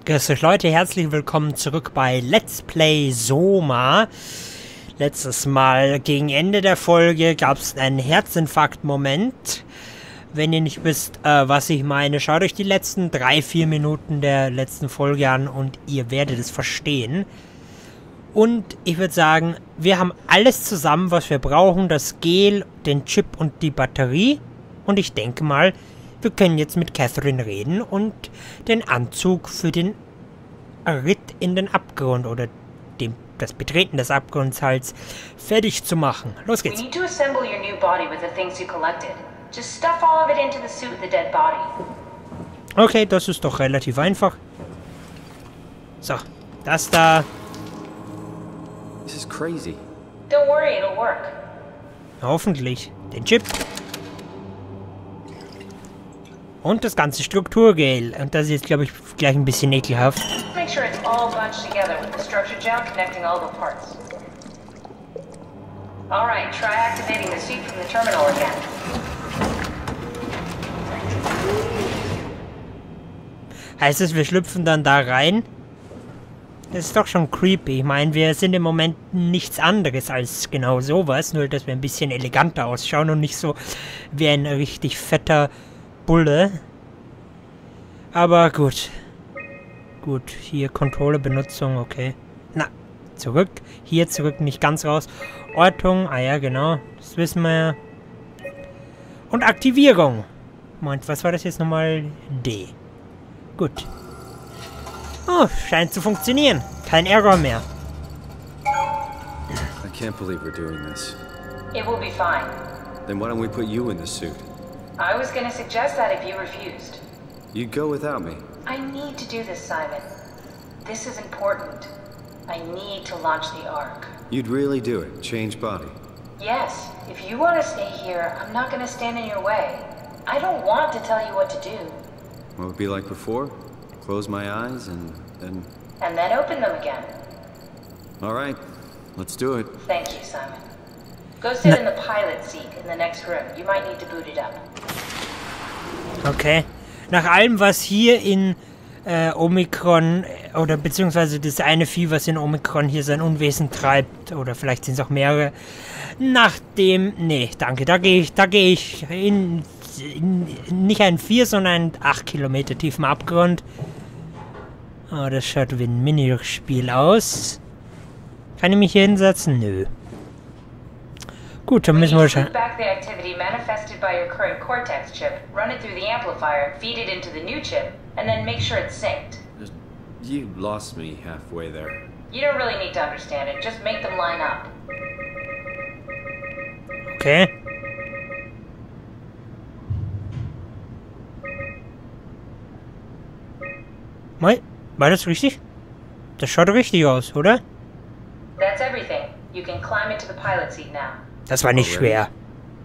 Grüß euch Leute, herzlich willkommen zurück bei Let's Play Soma. Letztes Mal gegen Ende der Folge gab es einen Herzinfarkt-Moment. Wenn ihr nicht wisst, was ich meine, schaut euch die letzten 3-4 Minuten der letzten Folge an und ihr werdet es verstehen. Und ich würde sagen, wir haben alles zusammen, was wir brauchen. Das Gel, den Chip und die Batterie. Und ich denke mal, wir können jetzt mit Catherine reden und den Anzug für den Ritt in den Abgrund oder das Betreten des Abgrunds halt fertig zu machen. Los geht's. Okay, das ist doch relativ einfach. So, das da. This is crazy. Don't worry, it'll work. Hoffentlich. Den Chip. Und das ganze Strukturgel. Und das ist jetzt, glaube ich, gleich ein bisschen ekelhaft. Make sure it's all bunched together with the structure gel connecting all the parts. Alright, try activating the suit from the terminal again. Heißt es, wir schlüpfen dann da rein? Das ist doch schon creepy. Ich meine, wir sind im Moment nichts anderes als genau sowas. Nur, dass wir ein bisschen eleganter ausschauen und nicht so wie ein richtig fetter Bulle. Aber gut. Gut, hier Controller-Benutzung, okay. Na, zurück. Hier zurück, nicht ganz raus. Ortung, ah ja, genau. Das wissen wir ja. Und Aktivierung. Moment, was war das jetzt nochmal? D. Gut. Oh, scheint zu funktionieren. Kein Error mehr. I can't believe we're doing this. It will be fine. Then why don't we put you in the suit? I was gonna suggest that if you refused. You'd go without me. I need to do this, Simon. This is important. I need to launch the Ark. You'd really do it? Change body? Yes. If you want to stay here, I'm not gonna stand in your way. I don't want to tell you what to do. What would it be like before? Close my eyes and then... And then open them again. Alright, let's do it. Thank you, Simon. Go sit in the pilot seat in the next room. You might need to boot it up. Okay. Nach allem, was hier in Omikron, oder beziehungsweise das eine Vieh, was in Omikron hier sein Unwesen treibt, oder vielleicht sind es auch mehrere, nachdem, nee, danke, da gehe ich in nicht einen 4, sondern einen 8 Kilometer tiefen Abgrund. Oh, das schaut wie ein Minispiel aus. Kann ich mich hier hinsetzen? Nö. Gut, dann müssen wir schon... back the activity manifested by your current cortex chip, run it through the amplifier, feed it into the new chip, and then make sure it's synced. You lost me halfway there. You don't really need to understand it, just make them line up. Okay. War das richtig? Das schaut richtig aus, oder? That's everything. You can climb into the pilot seat now. Das war nicht schwer.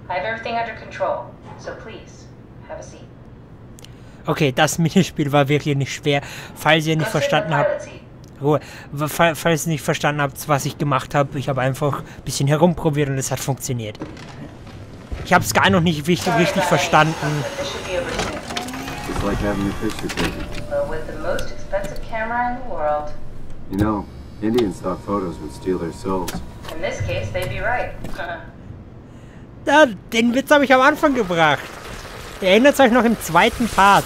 I have everything under control, so please, have a seat. Okay, das Minispiel war wirklich nicht schwer. Falls ihr nicht verstanden habt... Ruhe. Falls ihr nicht verstanden habt, was ich gemacht habe, ich habe einfach ein bisschen herumprobiert und es hat funktioniert. Ich habe es gar noch nicht richtig verstanden. It's like having your picture taken. Well, with the most expensive camera in the world. You know, Indian stock photos would steal their souls. In this case, they'd be right. Ja, den Witz habe ich am Anfang gebracht. Ihr erinnert euch noch im zweiten Part.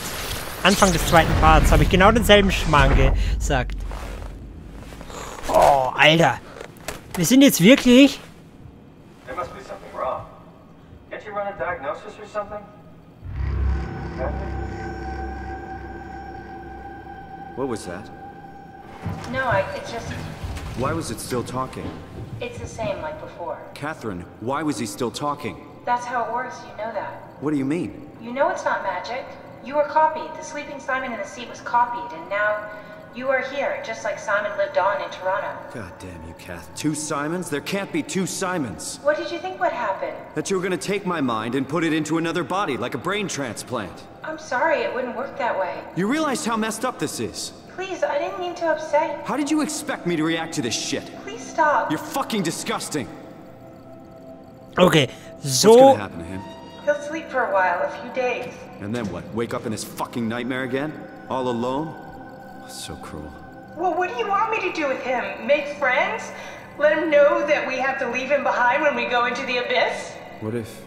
Anfang des zweiten Parts habe ich genau denselben Schmarrn gesagt. Oh, Alter. Wir sind jetzt wirklich... There must be something wrong. Can't you run a diagnosis or something? What was that? No, it's just... Why was it still talking? It's the same like before. Catherine, why was he still talking? That's how it works, you know that. What do you mean? You know it's not magic. You were copied. The sleeping Simon in the seat was copied, and now you are here, just like Simon lived on in Toronto. God damn you, Kath. 2 Simons? There can't be 2 Simons. What did you think would happen? That you were gonna take my mind and put it into another body, like a brain transplant. I'm sorry, it wouldn't work that way. You realize how messed up this is? Please, I didn't mean to upset you. How did you expect me to react to this shit? Please stop. You're fucking disgusting. Okay, What's so... gonna happen to him? He'll sleep for a while, a few days. And then what? Wake up in this fucking nightmare again? All alone? So cruel. Well, what do you want me to do with him? Make friends? Let him know that we have to leave him behind when we go into the abyss? What if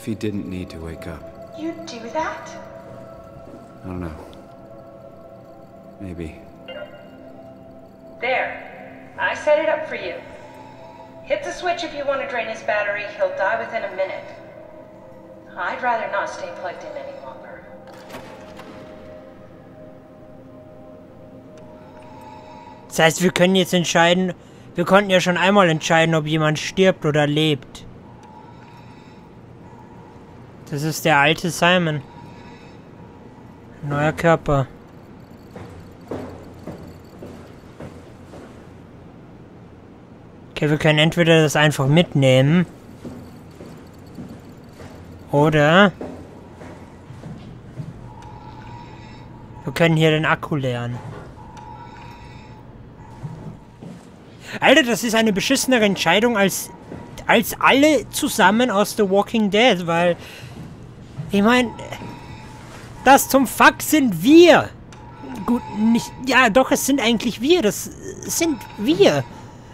he didn't need to wake up? You'd do that? I don't know. Maybe. There. I set it up for you. Hit the switch if you want to drain his battery. He'll die within a minute. I'd rather not stay plugged in any longer. Das heißt, wir können jetzt entscheiden... Wir konnten ja schon einmal entscheiden, ob jemand stirbt oder lebt. Das ist der alte Simon. Neuer Körper. Okay, wir können entweder das einfach mitnehmen. Oder... Wir können hier den Akku leeren. Alter, das ist eine beschissenere Entscheidung als alle zusammen aus The Walking Dead, weil... Ich meine... Das zum Fuck sind wir! Gut, nicht... Ja, doch, es sind eigentlich wir. Das sind wir.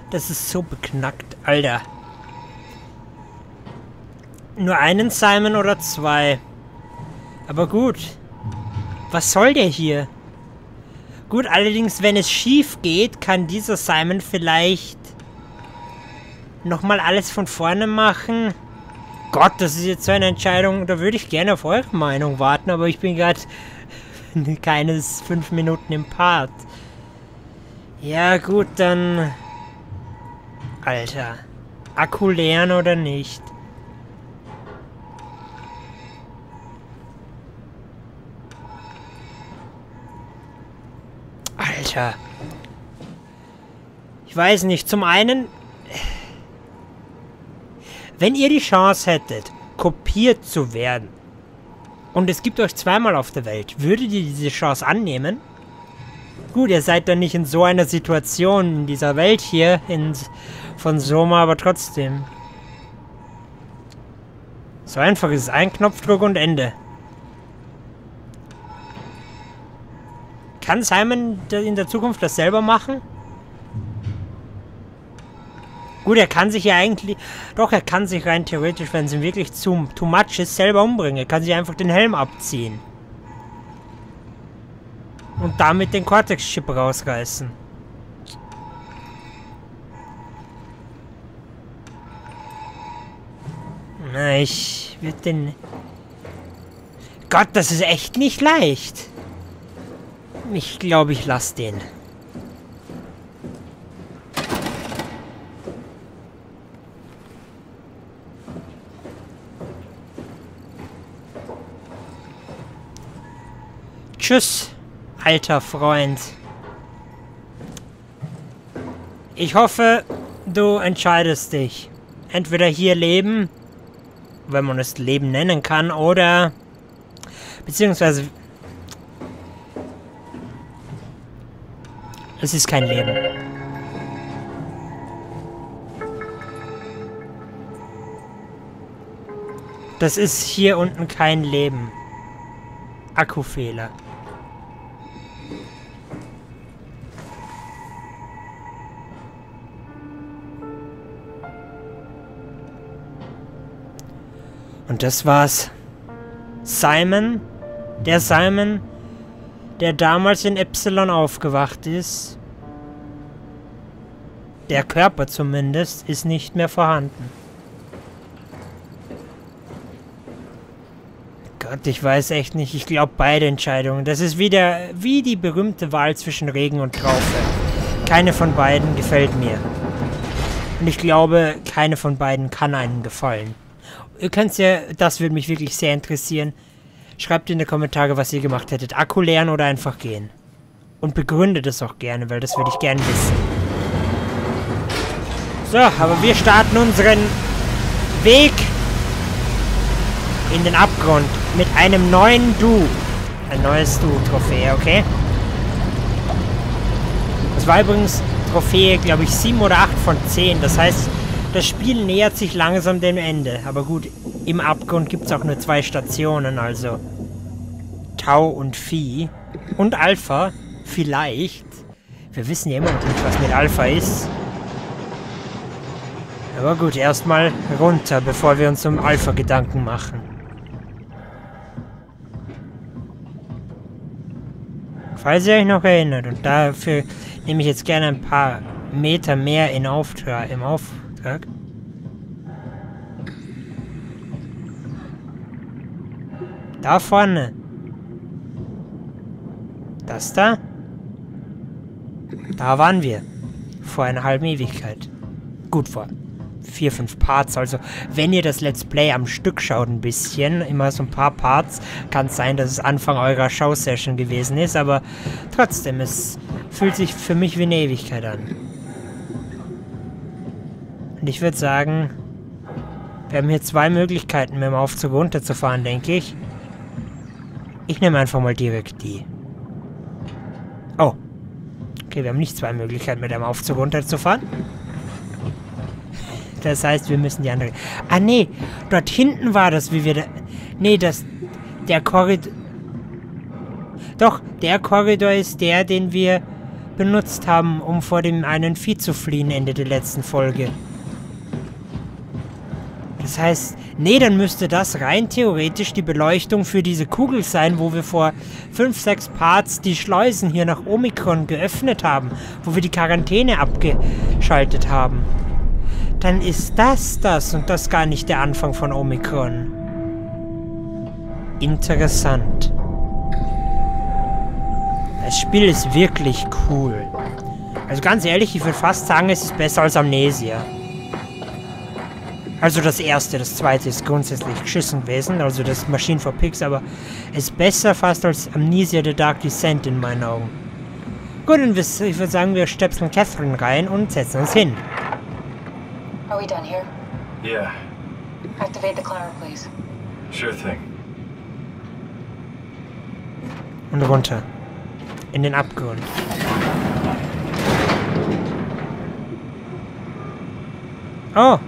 Das ist so beknackt, Alter. Nur einen Simon oder zwei. Aber gut. Was soll der hier? Gut, allerdings, wenn es schief geht, kann dieser Simon vielleicht nochmal alles von vorne machen. Gott, das ist jetzt so eine Entscheidung, da würde ich gerne auf eure Meinung warten, aber ich bin gerade keines 5 Minuten im Part. Ja gut, dann... Alter. Akku leeren oder nicht? Alter. Ich weiß nicht. Zum einen... Wenn ihr die Chance hättet, kopiert zu werden, und es gibt euch zweimal auf der Welt, würdet ihr diese Chance annehmen? Gut, ihr seid dann nicht in so einer Situation in dieser Welt hier von Soma, aber trotzdem. So einfach ist es. Ein Knopfdruck und Ende. Kann Simon in der Zukunft das selber machen? Gut, er kann sich ja eigentlich... Doch, er kann sich rein theoretisch, wenn es ihm wirklich too much ist, selber umbringen. Er kann sich einfach den Helm abziehen. Und damit den Cortex-Chip rausreißen. Na, ich würde den... Gott, das ist echt nicht leicht. Ich glaube, ich lasse den. Tschüss, alter Freund. Ich hoffe, du entscheidest dich. Entweder hier leben, wenn man es Leben nennen kann, oder... Beziehungsweise... Es ist kein Leben. Das ist hier unten kein Leben. Akkufehler. Und das war's. Simon, der damals in Epsilon aufgewacht ist, der Körper zumindest, ist nicht mehr vorhanden. Gott, ich weiß echt nicht. Ich glaube beide Entscheidungen. Das ist wieder wie die berühmte Wahl zwischen Regen und Traufe. Keine von beiden gefällt mir. Und ich glaube, keine von beiden kann einem gefallen. Ihr könnt ja, das würde mich wirklich sehr interessieren. Schreibt in die Kommentare, was ihr gemacht hättet. Akku leeren oder einfach gehen. Und begründet es auch gerne, weil das würde ich gerne wissen. So, aber wir starten unseren Weg in den Abgrund mit einem neuen Du. Ein neues Du-Trophäe, okay? Das war übrigens Trophäe, glaube ich, 7 oder 8 von 10. Das heißt, das Spiel nähert sich langsam dem Ende. Aber gut, im Abgrund gibt es auch nur 2 Stationen, also Tau und Phi. Und Alpha. Vielleicht. Wir wissen ja immer noch nicht, was mit Alpha ist. Aber gut, erstmal runter, bevor wir uns um Alpha Gedanken machen. Falls ihr euch noch erinnert, und dafür nehme ich jetzt gerne ein paar Meter mehr im Auftrag. Da vorne. Das da? Da waren wir. Vor einer halben Ewigkeit. Gut, vor 4, 5 Parts. Also, wenn ihr das Let's Play am Stück schaut ein bisschen, immer so ein paar Parts, kann es sein, dass es Anfang eurer Show-Session gewesen ist, aber trotzdem, es fühlt sich für mich wie eine Ewigkeit an. Und ich würde sagen, wir haben hier 2 Möglichkeiten, mit dem Aufzug runterzufahren, denke ich. Ich nehme einfach mal direkt die. Oh. Okay, wir haben nicht 2 Möglichkeiten, mit dem Aufzug runterzufahren. Das heißt, wir müssen die andere... Ah, nee. Dort hinten war das, wie wir da... Nee, der Korridor... Doch, der Korridor ist der, den wir benutzt haben, um vor dem einen Vieh zu fliehen, Ende der letzten Folge. Das heißt... Nee, dann müsste das rein theoretisch die Beleuchtung für diese Kugel sein, wo wir vor 5, 6 Parts die Schleusen hier nach Omikron geöffnet haben, wo wir die Quarantäne abgeschaltet haben. Dann ist das und das gar nicht der Anfang von Omikron. Interessant. Das Spiel ist wirklich cool. Also ganz ehrlich, ich würde fast sagen, es ist besser als Amnesia. Also das erste, das zweite ist grundsätzlich geschissen gewesen, also das Machine for Pigs, aber es ist besser fast als Amnesia The Dark Descent in meinen Augen. Gut, und ich würde sagen, wir stöpseln Catherine rein und setzen uns hin. Are we done here? Yeah, Activate the climber, please. sure thing. Und runter. In den Abgrund. Oh.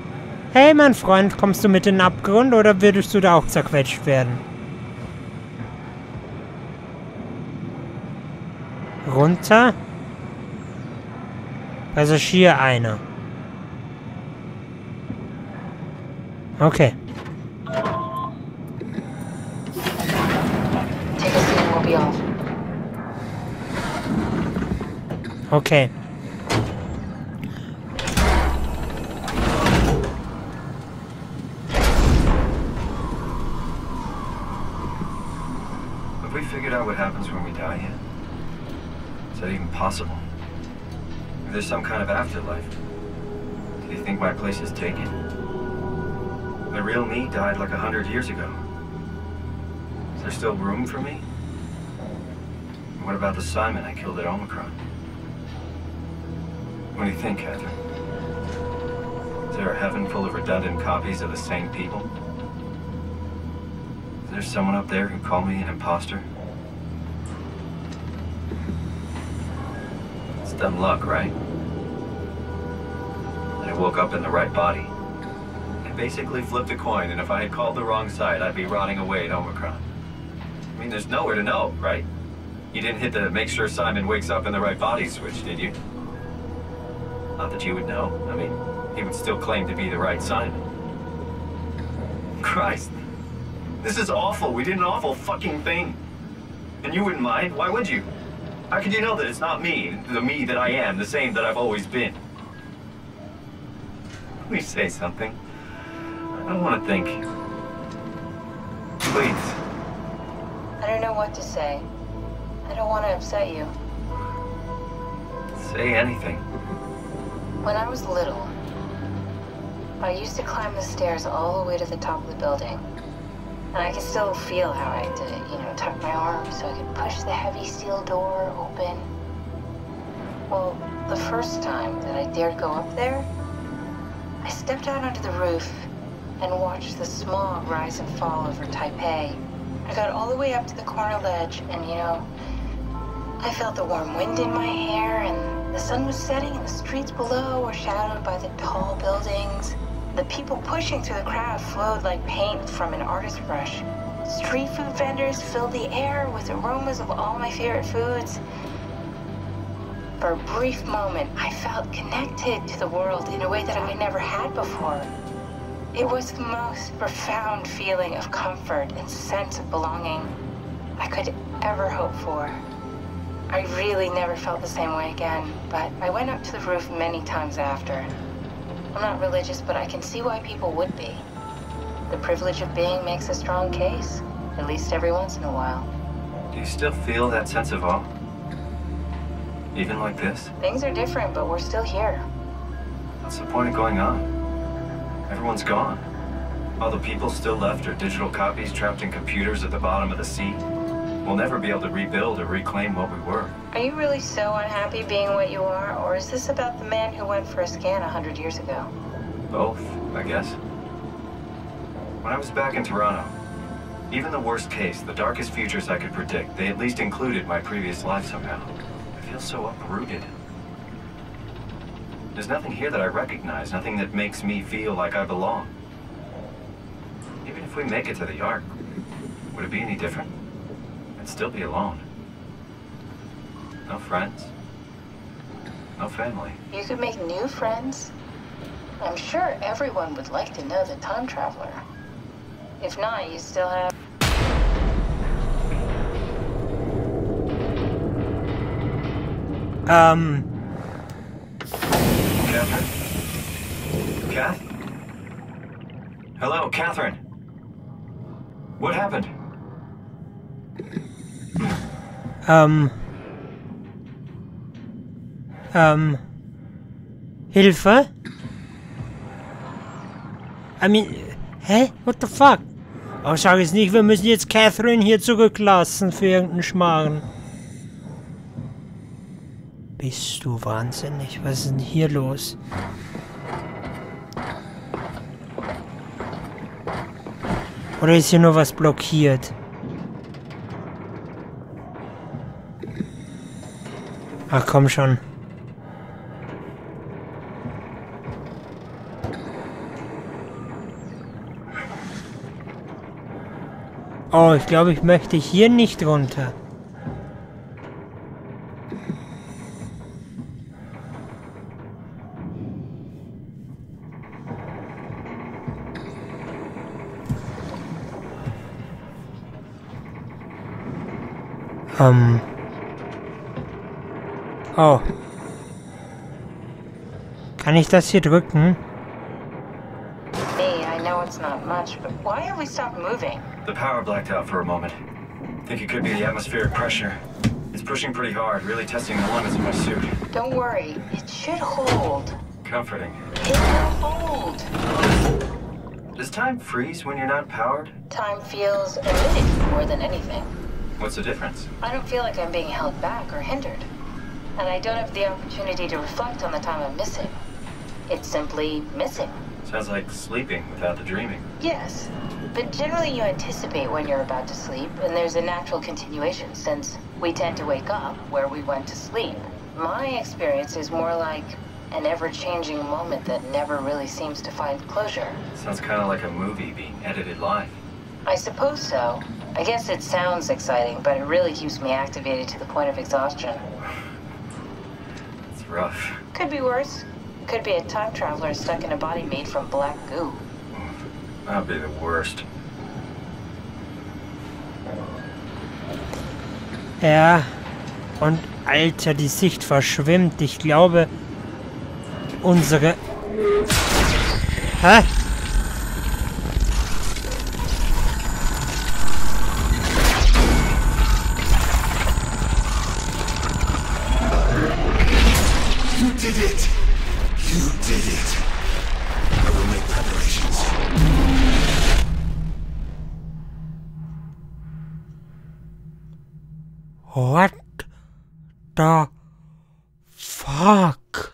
Hey, mein Freund, kommst du mit in den Abgrund oder würdest du da auch zerquetscht werden? Runter. Passagier einer. Okay. Take a seat and we'll be off. Okay. Have we figured out what happens when we die yet? Is that even possible? If there's some kind of afterlife, do you think my place is taken? The real me died like 100 years ago. Is there still room for me? And what about the Simon I killed at Omicron? What do you think, Catherine? Is there a heaven full of redundant copies of the same people? Is there someone up there who called me an imposter? It's dumb luck, right? I woke up in the right body. I basically flipped a coin, and if I had called the wrong side, I'd be rotting away at Omicron. I mean, there's nowhere to know, right? You didn't hit the make sure Simon wakes up in the right body switch, did you? Not that you would know. I mean, he would still claim to be the right Simon. Christ. This is awful. We did an awful fucking thing. And you wouldn't mind? Why would you? How could you know that it's not me, the me that I am, the same that I've always been? Please say something. I don't want to think. Please. I don't know what to say. I don't want to upset you. Say anything. When I was little, I used to climb the stairs all the way to the top of the building. And I can still feel how I had to, tuck my arms so I could push the heavy steel door open. Well, the first time that I dared go up there, I stepped out onto the roof and watched the smog rise and fall over Taipei. I got all the way up to the corner ledge and, I felt the warm wind in my hair and the sun was setting and the streets below were shadowed by the tall buildings. The people pushing through the crowd flowed like paint from an artist's brush. Street food vendors filled the air with aromas of all my favorite foods. For a brief moment, I felt connected to the world in a way that I never had before. It was the most profound feeling of comfort and sense of belonging I could ever hope for. I really never felt the same way again, but I went up to the roof many times after. I'm not religious, but I can see why people would be. The privilege of being makes a strong case, at least every once in a while. Do you still feel that sense of awe? Even like this? Things are different, but we're still here. What's the point of going on? Everyone's gone. All the people still left are digital copies trapped in computers at the bottom of the sea. We'll never be able to rebuild or reclaim what we were. Are you really so unhappy being what you are, or is this about the man who went for a scan 100 years ago? Both, I guess. When I was back in Toronto, even the worst case, the darkest futures I could predict, they at least included my previous life somehow. I feel so uprooted. There's nothing here that I recognize, nothing that makes me feel like I belong. Even if we make it to the Ark, would it be any different? I'd still be alone. No friends. No family. You could make new friends. I'm sure everyone would like to know the time traveler. If not, you still have... Catherine? Kath? Hello, Catherine. What happened? Hilfe? I mean, hä? What the fuck? Oh, sag es nicht, wir müssen jetzt Catherine hier zurücklassen für irgendeinen Schmarrn. Bist du wahnsinnig? Was ist denn hier los? Oder ist hier nur was blockiert? Ach komm schon. Oh, ich glaube, ich möchte hier nicht runter. Oh. Kann ich das hier drücken? Hey, I know it's not much, but why have we stopped moving? The power blacked out for a moment. Think it could be the atmospheric pressure. It's pushing pretty hard, really testing the limits of my suit. Don't worry, it should hold. Comforting. It will hold. Does time freeze when you're not powered? Time feels emitted more than anything. What's the difference? I don't feel like I'm being held back or hindered. And I don't have the opportunity to reflect on the time I'm missing. It's simply missing. Sounds like sleeping without the dreaming. Yes, but generally you anticipate when you're about to sleep, and there's a natural continuation since we tend to wake up where we went to sleep. My experience is more like an ever-changing moment that never really seems to find closure. Sounds kind of like a movie being edited live. I suppose so. I guess it sounds exciting, but it really keeps me activated to the point of exhaustion. It's rough. Could be worse. Could be a time traveler stuck in a body made from black goo. That'd be the worst. Ja. Und Alter, die Sicht verschwimmt. Ich glaube, unsere... Hä? You did it! You did it! I will make preparations. What the fuck?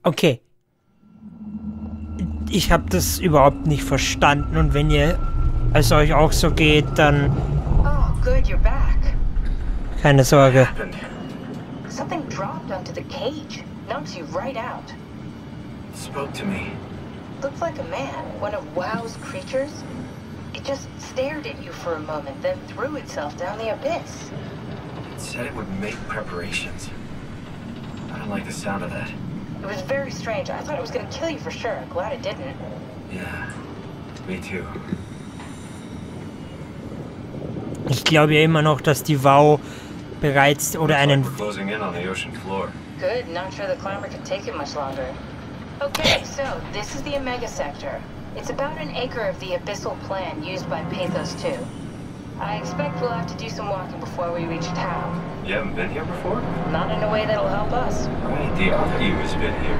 Okay. Ich habe das überhaupt nicht verstanden und wenn es euch auch so geht, dann... Oh, good, you're back. Keine Sorge. Something dropped onto the cage. Knocks you right out. Spoke to me. Looked like a man, one of WoW's creatures. It just stared at you for a moment, then threw itself down the abyss. It said it would make preparations. I don't like the sound of that. It was very strange. I thought it was gonna kill you for sure. Glad it didn't. Yeah, me too. Ich glaube ja immer noch, dass die WoW bereits oder einen... We're closing in on the ocean floor. Good. Not sure the climber could take it much longer. Okay, so this is the Omega Sector. It's about an acre of the abyssal plan used by Pathos 2. I expect we'll have to do some walking before we reach town. You haven't been here before? Not in a way that'll help us. Right, the other you has been here.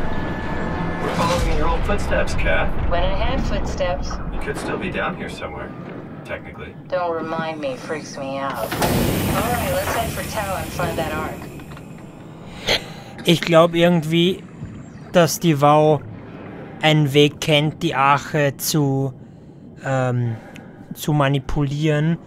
We're following in your old footsteps, Kat. When I had footsteps. You could still be down here somewhere, technically. Don't remind me, freaks me out. Alright, let's head for Tau and find that arc. Ich glaube irgendwie, dass die WoW einen Weg kennt, die Arche zu manipulieren,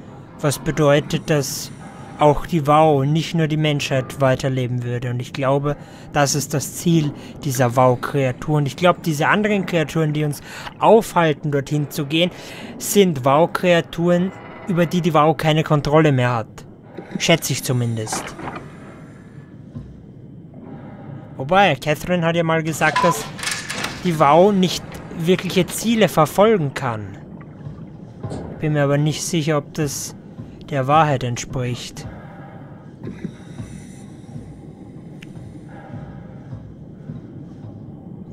was bedeutet, dass auch die WoW, nicht nur die Menschheit weiterleben würde. Und ich glaube, das ist das Ziel dieser WoW-Kreaturen. Ich glaube, diese anderen Kreaturen, die uns aufhalten, dorthin zu gehen, sind WoW-Kreaturen, über die die WoW keine Kontrolle mehr hat. Schätze ich zumindest. Wobei, Catherine hat ja mal gesagt, dass die WoW nicht wirkliche Ziele verfolgen kann. Bin mir aber nicht sicher, ob das der Wahrheit entspricht.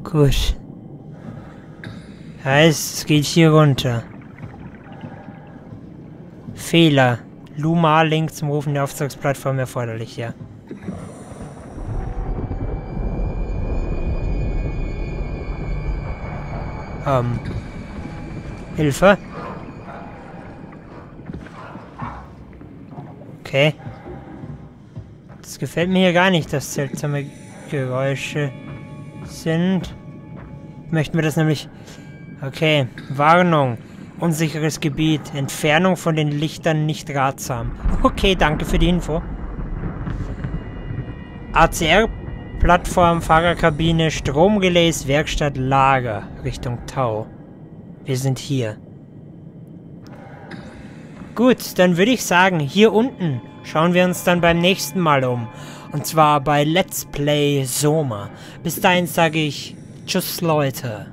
Gut. Heißt, es geht hier runter. Fehler. Luma-Link zum Rufen der Auftragsplattform erforderlich, ja. Hilfe? Okay. Das gefällt mir hier gar nicht, dass seltsame Geräusche sind. Möchten wir das nämlich... Okay. Warnung. Unsicheres Gebiet. Entfernung von den Lichtern nicht ratsam. Okay, danke für die Info. ACR-Plattform, Fahrerkabine, Stromrelays, Werkstatt, Lager. Richtung Tau. Wir sind hier. Gut, dann würde ich sagen, hier unten schauen wir uns dann beim nächsten Mal um. Und zwar bei Let's Play Soma. Bis dahin sage ich Tschüss, Leute.